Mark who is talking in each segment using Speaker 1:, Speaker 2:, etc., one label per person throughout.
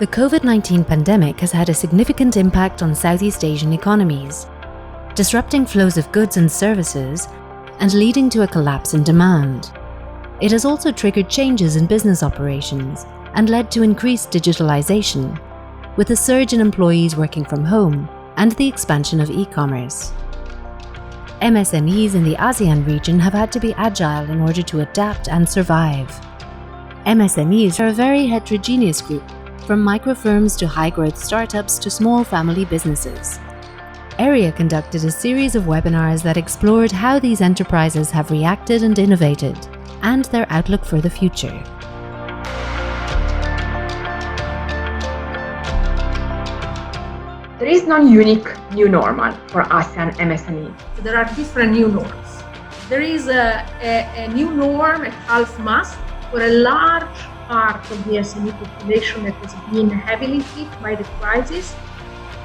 Speaker 1: The COVID-19 pandemic has had a significant impact on Southeast Asian economies, disrupting flows of goods and services and leading to a collapse in demand. It has also triggered changes in business operations and led to increased digitalization, with a surge in employees working from home and the expansion of e-commerce. MSMEs in the ASEAN region have had to be agile in order to adapt and survive. MSMEs are a very heterogeneous group, from microfirms to high-growth startups to small family businesses. ERIA conducted a series of webinars that explored how these enterprises have reacted and innovated, and their outlook for the future.
Speaker 2: There is no unique new normal for ASEAN MSME.
Speaker 3: There are different new norms. There is a new norm at half mast for a large part of the SME population that has been heavily hit by the crisis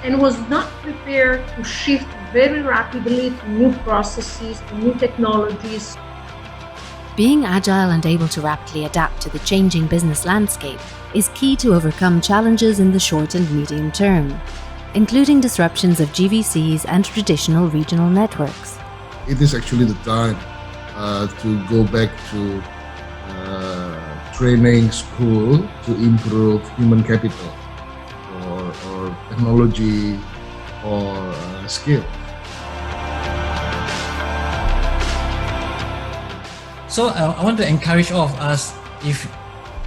Speaker 3: and was not prepared to shift very rapidly to new processes, to new technologies.
Speaker 1: Being agile and able to rapidly adapt to the changing business landscape is key to overcome challenges in the short and medium term, including disruptions of GVCs and traditional regional networks.
Speaker 4: It is actually the time to go back to training school to improve human capital or technology or skill.
Speaker 5: So I want to encourage all of us, if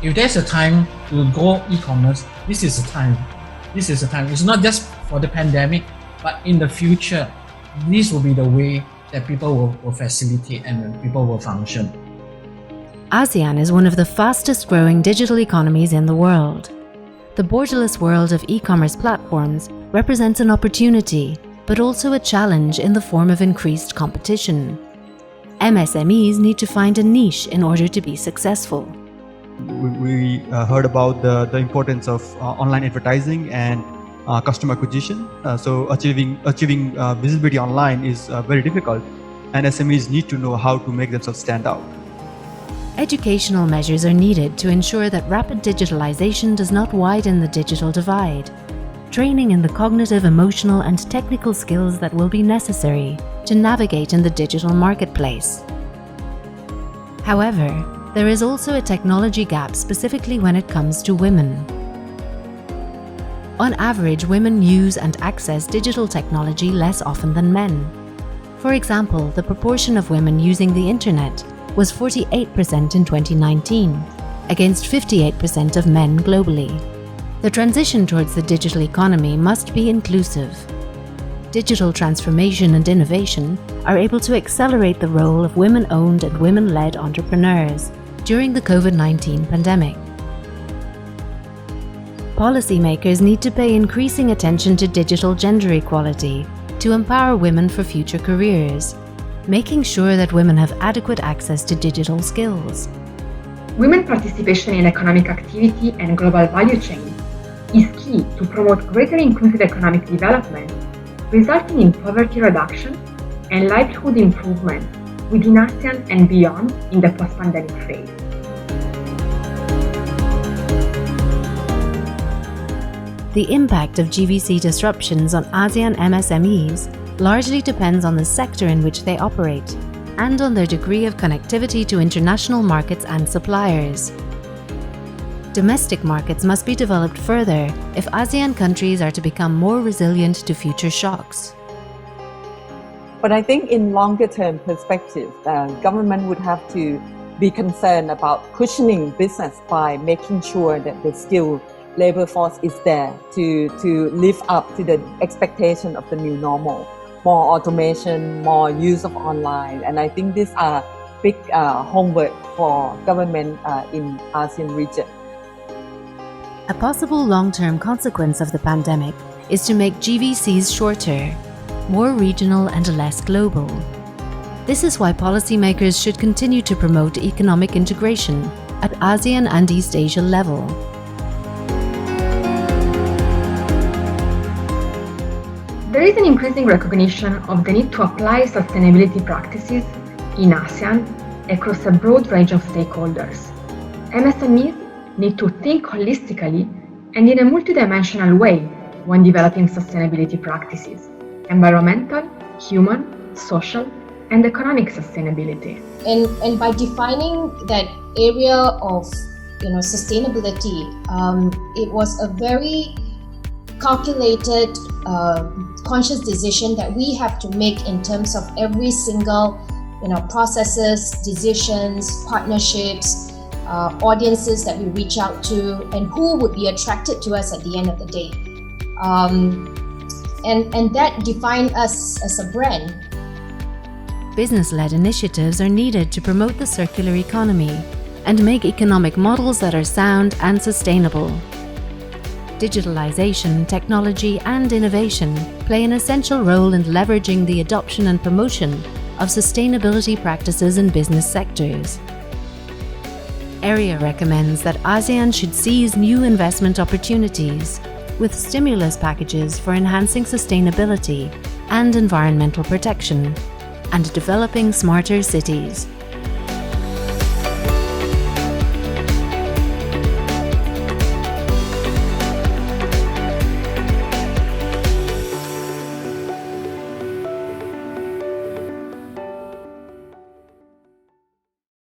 Speaker 5: there's a time to go e-commerce, this is the time. This is the time. It's not just for the pandemic, but in the future, this will be the way that people will facilitate and people will function.
Speaker 1: ASEAN is one of the fastest growing digital economies in the world. The borderless world of e-commerce platforms represents an opportunity, but also a challenge in the form of increased competition. MSMEs need to find a niche in order to be successful.
Speaker 6: We heard about the importance of online advertising and customer acquisition. So achieving visibility online is very difficult, and SMEs need to know how to make themselves stand out.
Speaker 1: Educational measures are needed to ensure that rapid digitalization does not widen the digital divide. Training in the cognitive, emotional, and technical skills that will be necessary to navigate in the digital marketplace. However, there is also a technology gap specifically when it comes to women. On average, women use and access digital technology less often than men. For example, the proportion of women using the internet was 48% in 2019, against 58% of men globally. The transition towards the digital economy must be inclusive. Digital transformation and innovation are able to accelerate the role of women-owned and women-led entrepreneurs during the COVID-19 pandemic. Policymakers need to pay increasing attention to digital gender equality to empower women for future careers, making sure that women have adequate access to digital skills.
Speaker 2: Women participation in economic activity and global value chain is key to promote greater inclusive economic development, resulting in poverty reduction and livelihood improvement within ASEAN and beyond in the post-pandemic phase.
Speaker 1: The impact of GVC disruptions on ASEAN MSMEs largely depends on the sector in which they operate and on their degree of connectivity to international markets and suppliers. Domestic markets must be developed further if ASEAN countries are to become more resilient to future shocks.
Speaker 7: But I think in longer term perspective, the government would have to be concerned about cushioning business by making sure that the skilled labor force is there to live up to the expectation of the new normal. More automation, more use of online, and I think these are big homework for government in ASEAN region.
Speaker 1: A possible long-term consequence of the pandemic is to make GVCs shorter, more regional and less global. This is why policymakers should continue to promote economic integration at ASEAN and East Asia level.
Speaker 2: There is an increasing recognition of the need to apply sustainability practices in ASEAN across a broad range of stakeholders. MSMEs need to think holistically and in a multidimensional way when developing sustainability practices: environmental, human, social, and economic sustainability.
Speaker 8: And by defining that area of sustainability, it was a very calculated, conscious decision that we have to make in terms of every single processes, decisions, partnerships, audiences that we reach out to, and who would be attracted to us at the end of the day. And that defined us as a brand.
Speaker 1: Business-led initiatives are needed to promote the circular economy and make economic models that are sound and sustainable. Digitalization, technology, and innovation play an essential role in leveraging the adoption and promotion of sustainability practices in business sectors. ERIA recommends that ASEAN should seize new investment opportunities with stimulus packages for enhancing sustainability and environmental protection and developing smarter cities.